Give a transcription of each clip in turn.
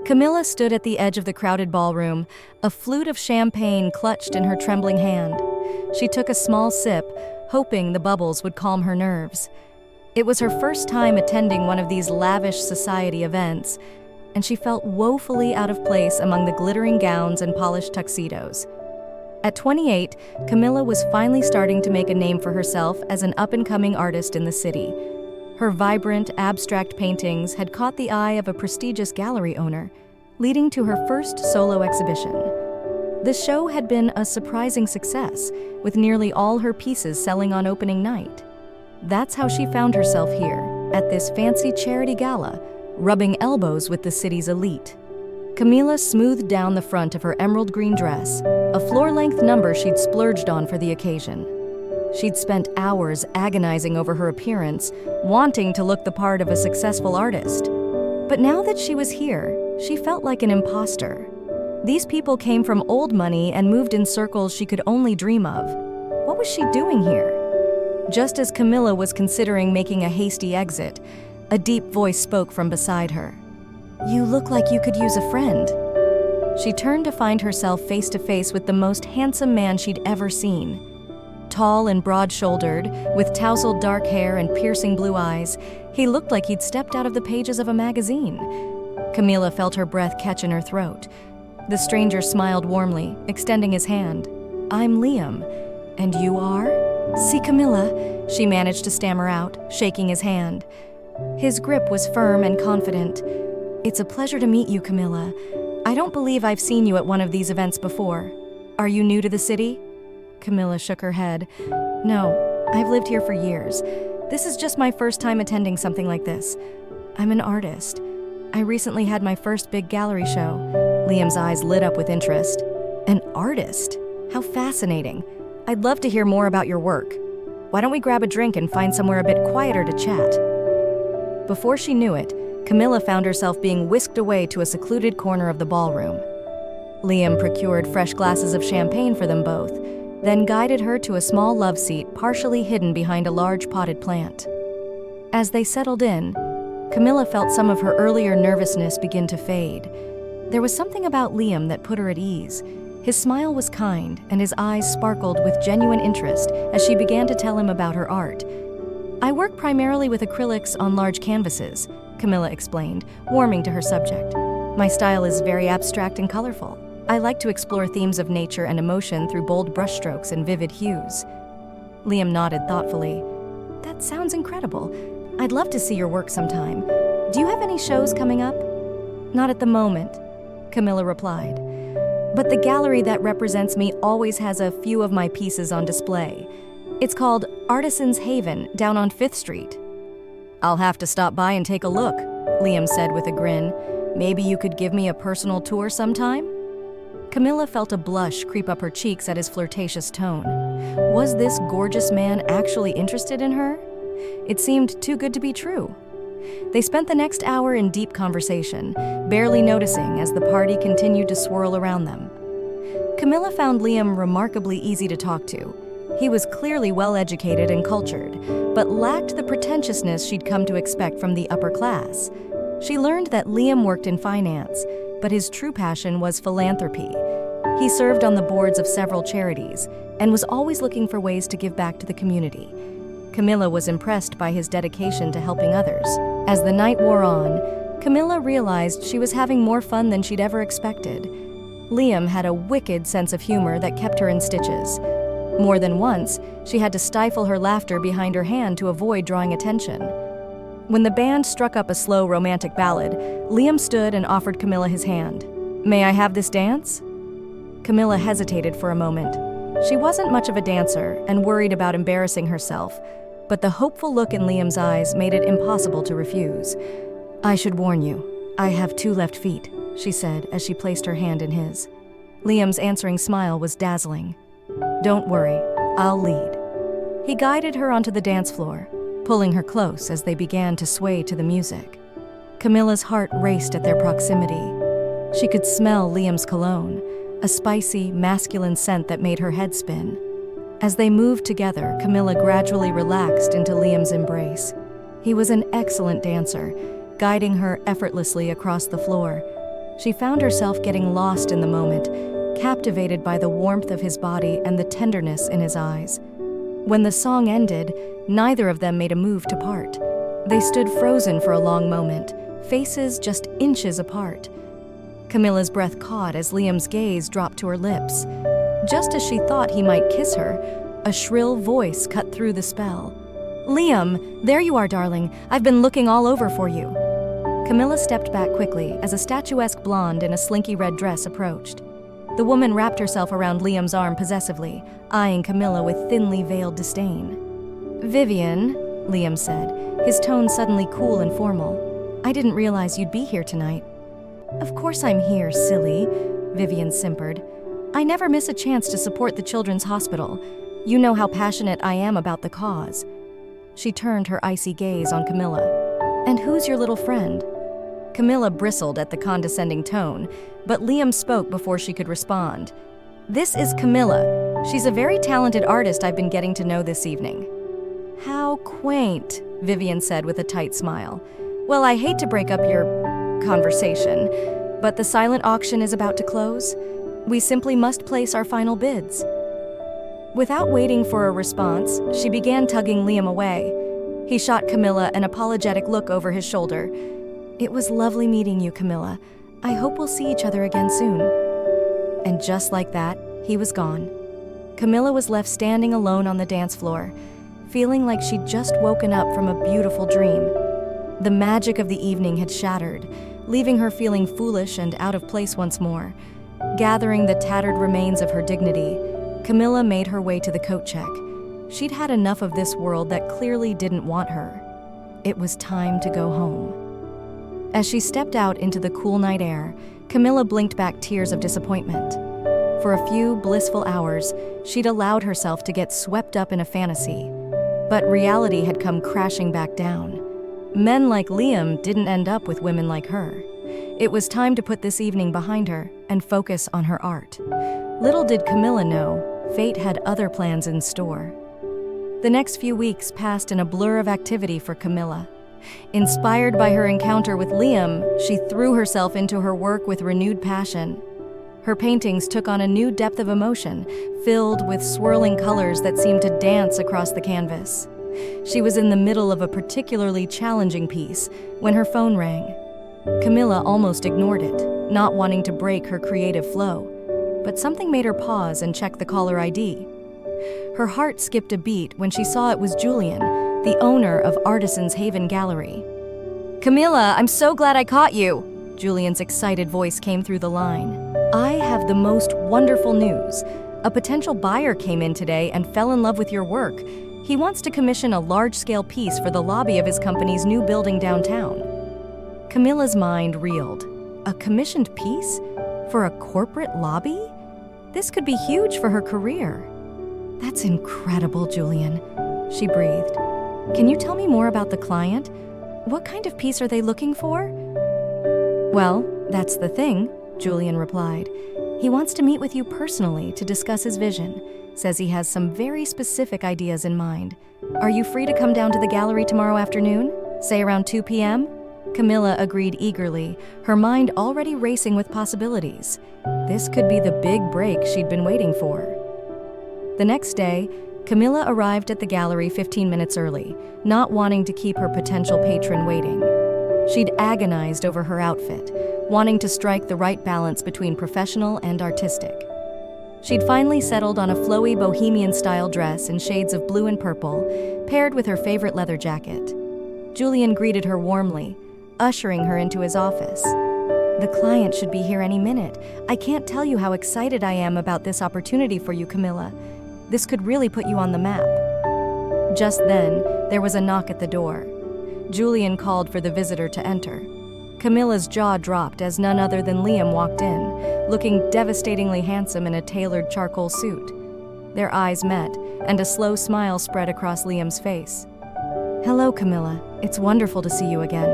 Camilla stood at the edge of the crowded ballroom, a flute of champagne clutched in her trembling hand. She took a small sip, hoping the bubbles would calm her nerves. It was her first time attending one of these lavish society events, and she felt woefully out of place among the glittering gowns and polished tuxedos. At 28, Camilla was finally starting to make a name for herself as an up-and-coming artist in the city. Her vibrant, abstract paintings had caught the eye of a prestigious gallery owner, leading to her first solo exhibition. The show had been a surprising success, with nearly all her pieces selling on opening night. That's how she found herself here, at this fancy charity gala, rubbing elbows with the city's elite. Camilla smoothed down the front of her emerald green dress, a floor-length number she'd splurged on for the occasion. She'd spent hours agonizing over her appearance, wanting to look the part of a successful artist. But now that she was here, she felt like an imposter. These people came from old money and moved in circles she could only dream of. What was she doing here? Just as Camilla was considering making a hasty exit, a deep voice spoke from beside her. "You look like you could use a friend." She turned to find herself face to face with the most handsome man she'd ever seen. Tall and broad-shouldered, with tousled dark hair and piercing blue eyes, he looked like he'd stepped out of the pages of a magazine. Camilla felt her breath catch in her throat. The stranger smiled warmly, extending his hand. "I'm Liam. And you are?" "Si, Camilla," she managed to stammer out, shaking his hand. His grip was firm and confident. "It's a pleasure to meet you, Camilla. I don't believe I've seen you at one of these events before. Are you new to the city?" Camilla shook her head. "No, I've lived here for years. This is just my first time attending something like this. I'm an artist. I recently had my first big gallery show." Liam's eyes lit up with interest. "An artist? How fascinating. I'd love to hear more about your work. Why don't we grab a drink and find somewhere a bit quieter to chat?" Before she knew it, Camilla found herself being whisked away to a secluded corner of the ballroom. Liam procured fresh glasses of champagne for them both, then guided her to a small love seat partially hidden behind a large potted plant. As they settled in, Camilla felt some of her earlier nervousness begin to fade. There was something about Liam that put her at ease. His smile was kind, and his eyes sparkled with genuine interest as she began to tell him about her art. "I work primarily with acrylics on large canvases," Camilla explained, warming to her subject. "My style is very abstract and colorful. I like to explore themes of nature and emotion through bold brushstrokes and vivid hues." Liam nodded thoughtfully. "That sounds incredible. I'd love to see your work sometime. Do you have any shows coming up?" "Not at the moment," Camilla replied. "But the gallery that represents me always has a few of my pieces on display. It's called Artisan's Haven down on 5th Street. "I'll have to stop by and take a look," Liam said with a grin. "Maybe you could give me a personal tour sometime?" Camilla felt a blush creep up her cheeks at his flirtatious tone. Was this gorgeous man actually interested in her? It seemed too good to be true. They spent the next hour in deep conversation, barely noticing as the party continued to swirl around them. Camilla found Liam remarkably easy to talk to. He was clearly well-educated and cultured, but lacked the pretentiousness she'd come to expect from the upper class. She learned that Liam worked in finance, but his true passion was philanthropy. He served on the boards of several charities and was always looking for ways to give back to the community. Camilla was impressed by his dedication to helping others. As the night wore on, Camilla realized she was having more fun than she'd ever expected. Liam had a wicked sense of humor that kept her in stitches. More than once, she had to stifle her laughter behind her hand to avoid drawing attention. When the band struck up a slow romantic ballad, Liam stood and offered Camilla his hand. "May I have this dance?" Camilla hesitated for a moment. She wasn't much of a dancer and worried about embarrassing herself, but the hopeful look in Liam's eyes made it impossible to refuse. "I should warn you, I have 2 left feet," she said as she placed her hand in his. Liam's answering smile was dazzling. "Don't worry, I'll lead." He guided her onto the dance floor, pulling her close as they began to sway to the music. Camilla's heart raced at their proximity. She could smell Liam's cologne, a spicy, masculine scent that made her head spin. As they moved together, Camilla gradually relaxed into Liam's embrace. He was an excellent dancer, guiding her effortlessly across the floor. She found herself getting lost in the moment, captivated by the warmth of his body and the tenderness in his eyes. When the song ended, neither of them made a move to part. They stood frozen for a long moment, faces just inches apart. Camilla's breath caught as Liam's gaze dropped to her lips. Just as she thought he might kiss her, a shrill voice cut through the spell. "Liam, there you are, darling. I've been looking all over for you." Camilla stepped back quickly as a statuesque blonde in a slinky red dress approached. The woman wrapped herself around Liam's arm possessively, eyeing Camilla with thinly veiled disdain. "Vivian," Liam said, his tone suddenly cool and formal. "I didn't realize you'd be here tonight." "Of course I'm here, silly," Vivian simpered. "I never miss a chance to support the Children's Hospital. You know how passionate I am about the cause." She turned her icy gaze on Camilla. "And who's your little friend?" Camilla bristled at the condescending tone, but Liam spoke before she could respond. "This is Camilla. She's a very talented artist I've been getting to know this evening." "How quaint," Vivian said with a tight smile. "Well, I hate to break up your conversation, but the silent auction is about to close. We simply must place our final bids." Without waiting for a response, she began tugging Liam away. He shot Camilla an apologetic look over his shoulder. "It was lovely meeting you, Camilla. I hope we'll see each other again soon." And just like that, he was gone. Camilla was left standing alone on the dance floor, feeling like she'd just woken up from a beautiful dream. The magic of the evening had shattered, leaving her feeling foolish and out of place once more. Gathering the tattered remains of her dignity, Camilla made her way to the coat check. She'd had enough of this world that clearly didn't want her. It was time to go home. As she stepped out into the cool night air, Camilla blinked back tears of disappointment. For a few blissful hours, she'd allowed herself to get swept up in a fantasy. But reality had come crashing back down. Men like Liam didn't end up with women like her. It was time to put this evening behind her and focus on her art. Little did Camilla know, fate had other plans in store. The next few weeks passed in a blur of activity for Camilla. Inspired by her encounter with Liam, she threw herself into her work with renewed passion. Her paintings took on a new depth of emotion, filled with swirling colors that seemed to dance across the canvas. She was in the middle of a particularly challenging piece when her phone rang. Camilla almost ignored it, not wanting to break her creative flow. But something made her pause and check the caller ID. Her heart skipped a beat when she saw it was Julian, the owner of Artisan's Haven Gallery. "Camilla, I'm so glad I caught you!" Julian's excited voice came through the line. "I have the most wonderful news. A potential buyer came in today and fell in love with your work. He wants to commission a large-scale piece for the lobby of his company's new building downtown." Camilla's mind reeled. A commissioned piece? For a corporate lobby? This could be huge for her career. "That's incredible, Julian," she breathed. "Can you tell me more about the client? What kind of piece are they looking for?" "Well, that's the thing," Julian replied. "He wants to meet with you personally to discuss his vision. Says he has some very specific ideas in mind. Are you free to come down to the gallery tomorrow afternoon? Say around 2 p.m.? Camilla agreed eagerly, her mind already racing with possibilities. This could be the big break she'd been waiting for. The next day, Camilla arrived at the gallery 15 minutes early, not wanting to keep her potential patron waiting. She'd agonized over her outfit, wanting to strike the right balance between professional and artistic. She'd finally settled on a flowy bohemian-style dress in shades of blue and purple, paired with her favorite leather jacket. Julian greeted her warmly, ushering her into his office. "The client should be here any minute. I can't tell you how excited I am about this opportunity for you, Camilla. This could really put you on the map." Just then, there was a knock at the door. Julian called for the visitor to enter. Camilla's jaw dropped as none other than Liam walked in, looking devastatingly handsome in a tailored charcoal suit. Their eyes met, and a slow smile spread across Liam's face. "Hello, Camilla. It's wonderful to see you again."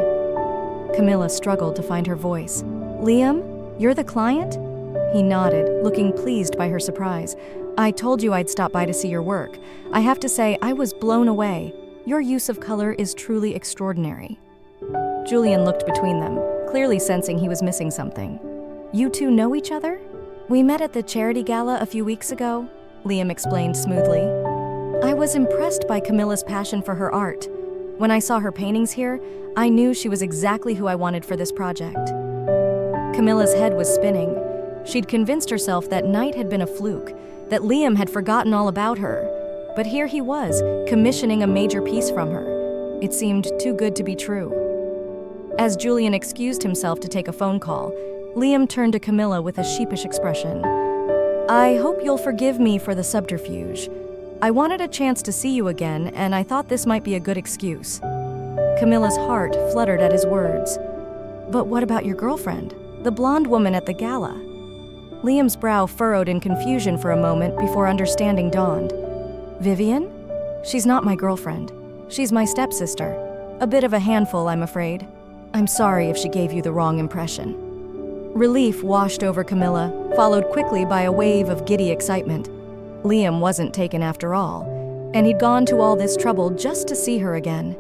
Camilla struggled to find her voice. "Liam, you're the client?" He nodded, looking pleased by her surprise. "I told you I'd stop by to see your work. I have to say, I was blown away. Your use of color is truly extraordinary." Julian looked between them, clearly sensing he was missing something. "You two know each other?" "We met at the charity gala a few weeks ago," Liam explained smoothly. "I was impressed by Camilla's passion for her art. When I saw her paintings here, I knew she was exactly who I wanted for this project." Camilla's head was spinning. She'd convinced herself that night had been a fluke, that Liam had forgotten all about her. But here he was, commissioning a major piece from her. It seemed too good to be true. As Julian excused himself to take a phone call, Liam turned to Camilla with a sheepish expression. "I hope you'll forgive me for the subterfuge. I wanted a chance to see you again, and I thought this might be a good excuse." Camilla's heart fluttered at his words. "But what about your girlfriend, the blonde woman at the gala?" Liam's brow furrowed in confusion for a moment before understanding dawned. "Vivian? She's not my girlfriend. She's my stepsister. A bit of a handful, I'm afraid. I'm sorry if she gave you the wrong impression." Relief washed over Camilla, followed quickly by a wave of giddy excitement. Liam wasn't taken after all, and he'd gone to all this trouble just to see her again.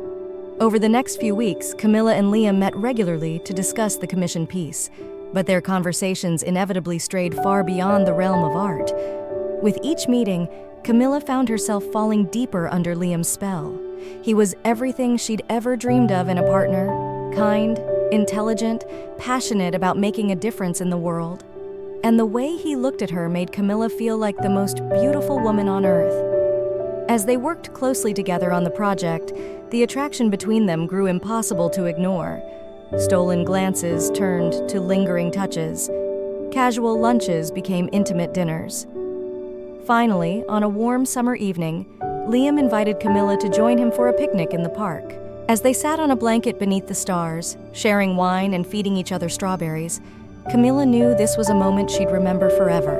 Over the next few weeks, Camilla and Liam met regularly to discuss the commissioned piece, but their conversations inevitably strayed far beyond the realm of art. With each meeting, Camilla found herself falling deeper under Liam's spell. He was everything she'd ever dreamed of in a partner: kind, intelligent, passionate about making a difference in the world. And the way he looked at her made Camilla feel like the most beautiful woman on earth. As they worked closely together on the project, the attraction between them grew impossible to ignore. Stolen glances turned to lingering touches. Casual lunches became intimate dinners. Finally, on a warm summer evening, Liam invited Camilla to join him for a picnic in the park. As they sat on a blanket beneath the stars, sharing wine and feeding each other strawberries, Camilla knew this was a moment she'd remember forever.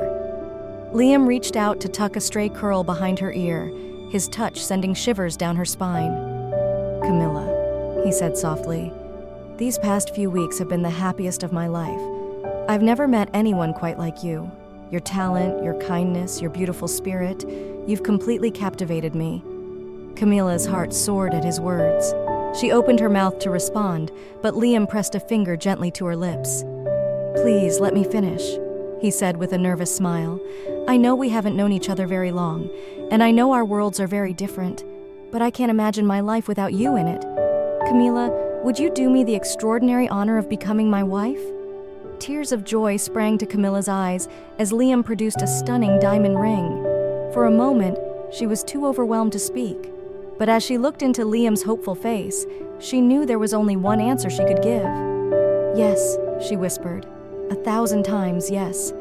Liam reached out to tuck a stray curl behind her ear, his touch sending shivers down her spine. "Camilla," he said softly, "these past few weeks have been the happiest of my life. I've never met anyone quite like you. Your talent, your kindness, your beautiful spirit, you've completely captivated me." Camilla's heart soared at his words. She opened her mouth to respond, but Liam pressed a finger gently to her lips. "Please, let me finish," he said with a nervous smile. "I know we haven't known each other very long, and I know our worlds are very different, but I can't imagine my life without you in it. Camilla, would you do me the extraordinary honor of becoming my wife?" Tears of joy sprang to Camilla's eyes as Liam produced a stunning diamond ring. For a moment, she was too overwhelmed to speak. But as she looked into Liam's hopeful face, she knew there was only one answer she could give. "Yes," she whispered. 1,000 times yes.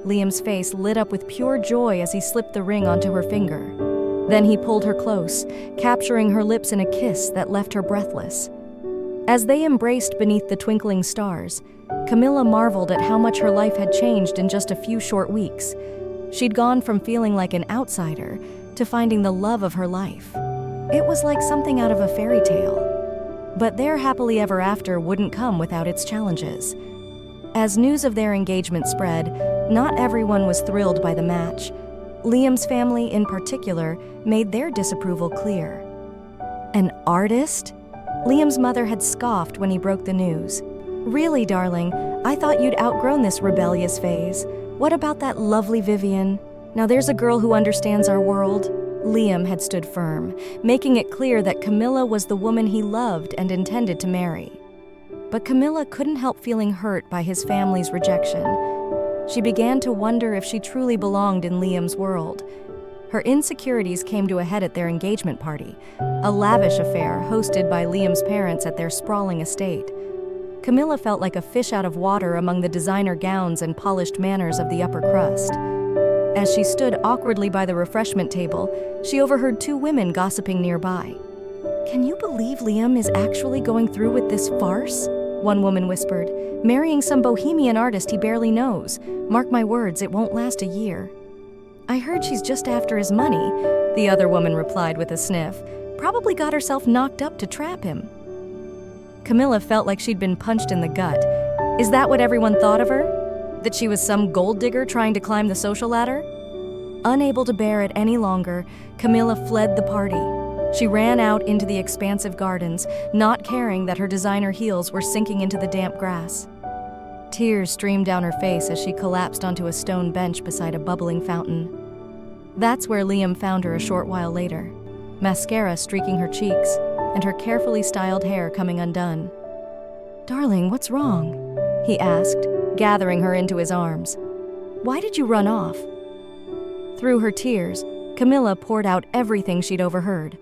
Liam's face lit up with pure joy as he slipped the ring onto her finger. Then he pulled her close, capturing her lips in a kiss that left her breathless. As they embraced beneath the twinkling stars, Camilla marveled at how much her life had changed in just a few short weeks. She'd gone from feeling like an outsider to finding the love of her life. It was like something out of a fairy tale. But their happily ever after wouldn't come without its challenges. As news of their engagement spread, not everyone was thrilled by the match. Liam's family, in particular, made their disapproval clear. "An artist?" Liam's mother had scoffed when he broke the news. "Really, darling, I thought you'd outgrown this rebellious phase. What about that lovely Vivian? Now there's a girl who understands our world." Liam had stood firm, making it clear that Camilla was the woman he loved and intended to marry. But Camilla couldn't help feeling hurt by his family's rejection. She began to wonder if she truly belonged in Liam's world. Her insecurities came to a head at their engagement party, a lavish affair hosted by Liam's parents at their sprawling estate. Camilla felt like a fish out of water among the designer gowns and polished manners of the upper crust. As she stood awkwardly by the refreshment table, she overheard two women gossiping nearby. "Can you believe Liam is actually going through with this farce?" one woman whispered. "Marrying some bohemian artist he barely knows. Mark my words, it won't last a year." "I heard she's just after his money," the other woman replied with a sniff. "Probably got herself knocked up to trap him." Camilla felt like she'd been punched in the gut. Is that what everyone thought of her? That she was some gold digger trying to climb the social ladder? Unable to bear it any longer, Camilla fled the party. She ran out into the expansive gardens, not caring that her designer heels were sinking into the damp grass. Tears streamed down her face as she collapsed onto a stone bench beside a bubbling fountain. That's where Liam found her a short while later, mascara streaking her cheeks and her carefully styled hair coming undone. "Darling, what's wrong?" he asked, gathering her into his arms. "Why did you run off?" Through her tears, Camilla poured out everything she'd overheard.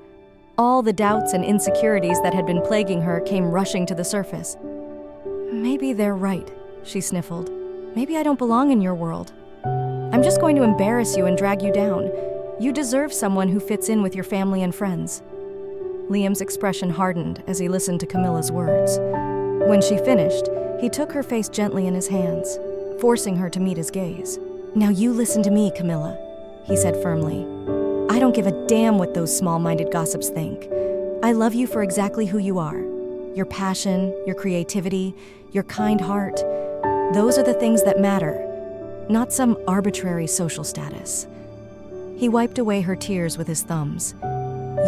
All the doubts and insecurities that had been plaguing her came rushing to the surface. "Maybe they're right," she sniffled. "Maybe I don't belong in your world. I'm just going to embarrass you and drag you down. You deserve someone who fits in with your family and friends." Liam's expression hardened as he listened to Camilla's words. When she finished, he took her face gently in his hands, forcing her to meet his gaze. "Now you listen to me, Camilla," he said firmly. "I don't give a damn what those small-minded gossips think. I love you for exactly who you are. Your passion, your creativity, your kind heart. Those are the things that matter, not some arbitrary social status." He wiped away her tears with his thumbs.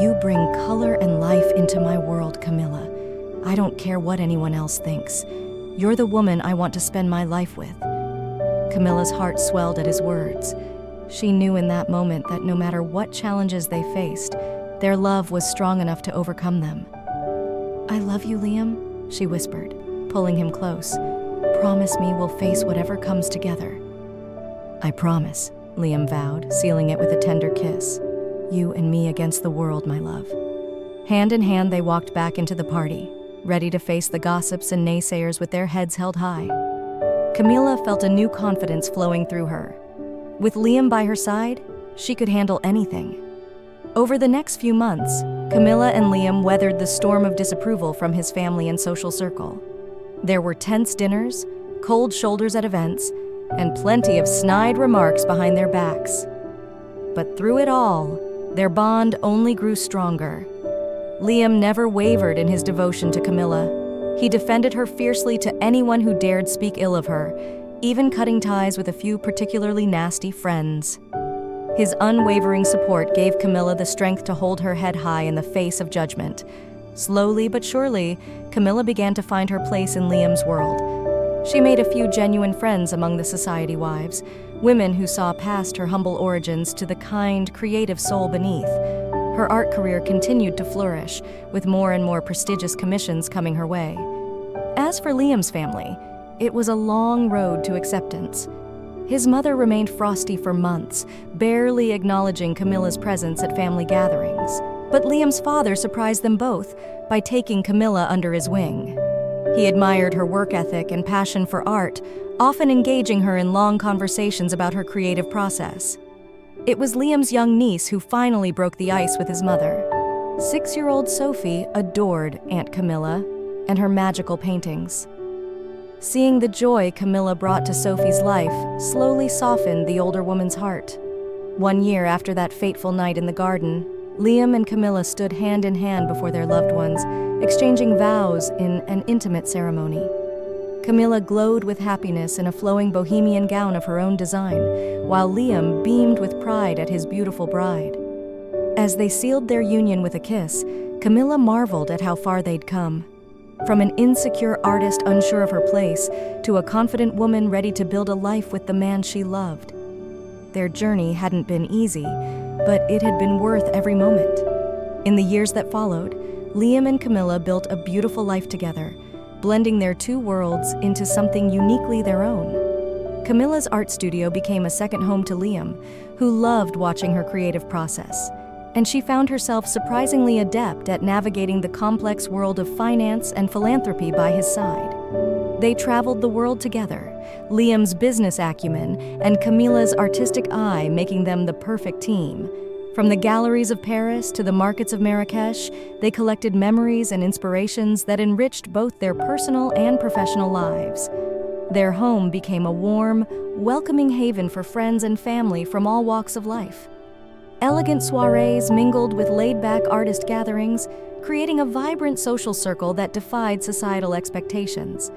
"You bring color and life into my world, Camilla. I don't care what anyone else thinks. You're the woman I want to spend my life with." Camilla's heart swelled at his words. She knew in that moment that no matter what challenges they faced, their love was strong enough to overcome them. "I love you, Liam," she whispered, pulling him close. "Promise me we'll face whatever comes together." "I promise," Liam vowed, sealing it with a tender kiss. "You and me against the world, my love." Hand in hand, they walked back into the party, ready to face the gossips and naysayers with their heads held high. Camilla felt a new confidence flowing through her. With Liam by her side, she could handle anything. Over the next few months, Camilla and Liam weathered the storm of disapproval from his family and social circle. There were tense dinners, cold shoulders at events, and plenty of snide remarks behind their backs. But through it all, their bond only grew stronger. Liam never wavered in his devotion to Camilla. He defended her fiercely to anyone who dared speak ill of her, even cutting ties with a few particularly nasty friends. His unwavering support gave Camilla the strength to hold her head high in the face of judgment. Slowly but surely, Camilla began to find her place in Liam's world. She made a few genuine friends among the society wives, women who saw past her humble origins to the kind, creative soul beneath. Her art career continued to flourish, with more and more prestigious commissions coming her way. As for Liam's family, it was a long road to acceptance. His mother remained frosty for months, barely acknowledging Camilla's presence at family gatherings. But Liam's father surprised them both by taking Camilla under his wing. He admired her work ethic and passion for art, often engaging her in long conversations about her creative process. It was Liam's young niece who finally broke the ice with his mother. 6-year-old Sophie adored Aunt Camilla and her magical paintings. Seeing the joy Camilla brought to Sophie's life slowly softened the older woman's heart. One year after that fateful night in the garden, Liam and Camilla stood hand in hand before their loved ones, exchanging vows in an intimate ceremony. Camilla glowed with happiness in a flowing bohemian gown of her own design, while Liam beamed with pride at his beautiful bride. As they sealed their union with a kiss, Camilla marveled at how far they'd come. From an insecure artist unsure of her place to a confident woman ready to build a life with the man she loved. Their journey hadn't been easy, but it had been worth every moment. In the years that followed, Liam and Camilla built a beautiful life together, blending their two worlds into something uniquely their own. Camilla's art studio became a second home to Liam, who loved watching her creative process, and she found herself surprisingly adept at navigating the complex world of finance and philanthropy by his side. They traveled the world together, Liam's business acumen and Camilla's artistic eye making them the perfect team. From the galleries of Paris to the markets of Marrakesh, they collected memories and inspirations that enriched both their personal and professional lives. Their home became a warm, welcoming haven for friends and family from all walks of life. Elegant soirees mingled with laid-back artist gatherings, creating a vibrant social circle that defied societal expectations.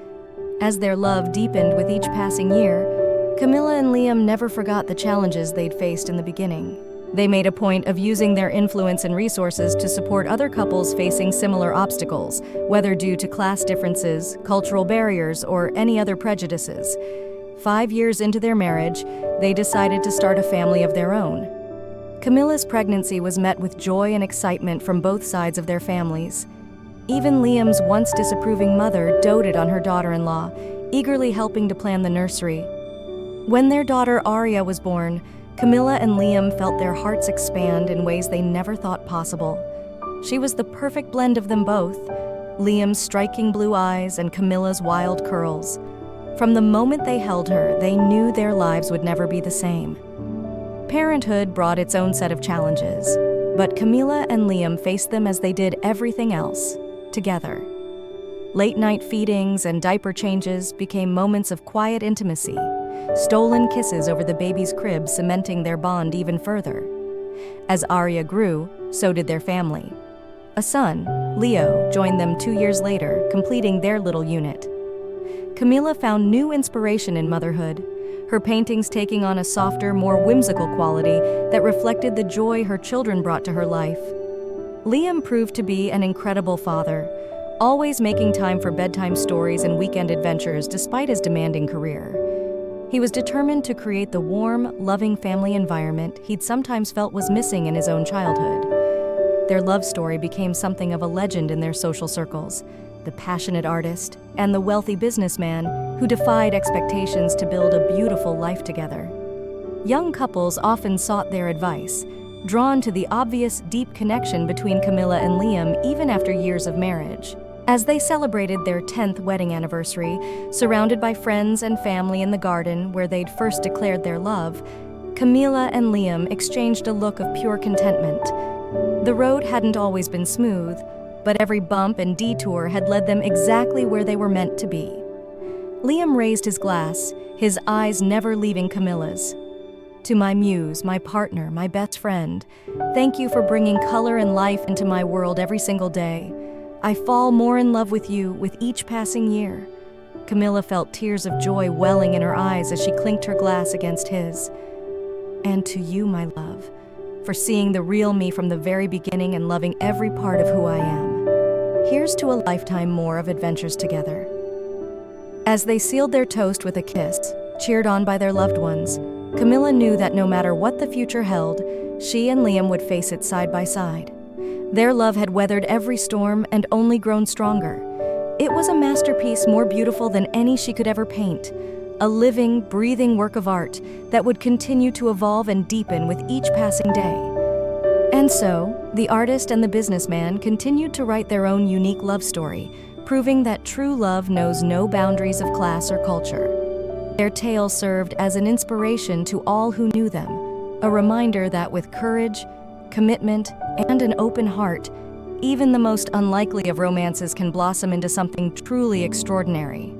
As their love deepened with each passing year, Camilla and Liam never forgot the challenges they'd faced in the beginning. They made a point of using their influence and resources to support other couples facing similar obstacles, whether due to class differences, cultural barriers, or any other prejudices. 5 years into their marriage, they decided to start a family of their own. Camilla's pregnancy was met with joy and excitement from both sides of their families. Even Liam's once disapproving mother doted on her daughter-in-law, eagerly helping to plan the nursery. When their daughter Aria was born, Camilla and Liam felt their hearts expand in ways they never thought possible. She was the perfect blend of them both, Liam's striking blue eyes and Camilla's wild curls. From the moment they held her, they knew their lives would never be the same. Parenthood brought its own set of challenges, but Camilla and Liam faced them as they did everything else, together. Late-night feedings and diaper changes became moments of quiet intimacy, stolen kisses over the baby's crib cementing their bond even further. As Aria grew, so did their family. A son, Leo, joined them 2 years later, completing their little unit. Camilla found new inspiration in motherhood, her paintings taking on a softer, more whimsical quality that reflected the joy her children brought to her life. Liam proved to be an incredible father, always making time for bedtime stories and weekend adventures despite his demanding career. He was determined to create the warm, loving family environment he'd sometimes felt was missing in his own childhood. Their love story became something of a legend in their social circles, the passionate artist and the wealthy businessman who defied expectations to build a beautiful life together. Young couples often sought their advice, drawn to the obvious deep connection between Camilla and Liam even after years of marriage. As they celebrated their 10th wedding anniversary, surrounded by friends and family in the garden where they'd first declared their love, Camilla and Liam exchanged a look of pure contentment. The road hadn't always been smooth, but every bump and detour had led them exactly where they were meant to be. Liam raised his glass, his eyes never leaving Camilla's. To my muse, my partner, my best friend, thank you for bringing color and life into my world every single day. I fall more in love with you with each passing year. Camilla felt tears of joy welling in her eyes as she clinked her glass against his. And to you, my love, for seeing the real me from the very beginning and loving every part of who I am. Here's to a lifetime more of adventures together. As they sealed their toast with a kiss, cheered on by their loved ones, Camilla knew that no matter what the future held, she and Liam would face it side by side. Their love had weathered every storm and only grown stronger. It was a masterpiece more beautiful than any she could ever paint, a living, breathing work of art that would continue to evolve and deepen with each passing day. And so, the artist and the businessman continued to write their own unique love story, proving that true love knows no boundaries of class or culture. Their tale served as an inspiration to all who knew them, a reminder that with courage, commitment, and an open heart, even the most unlikely of romances can blossom into something truly extraordinary.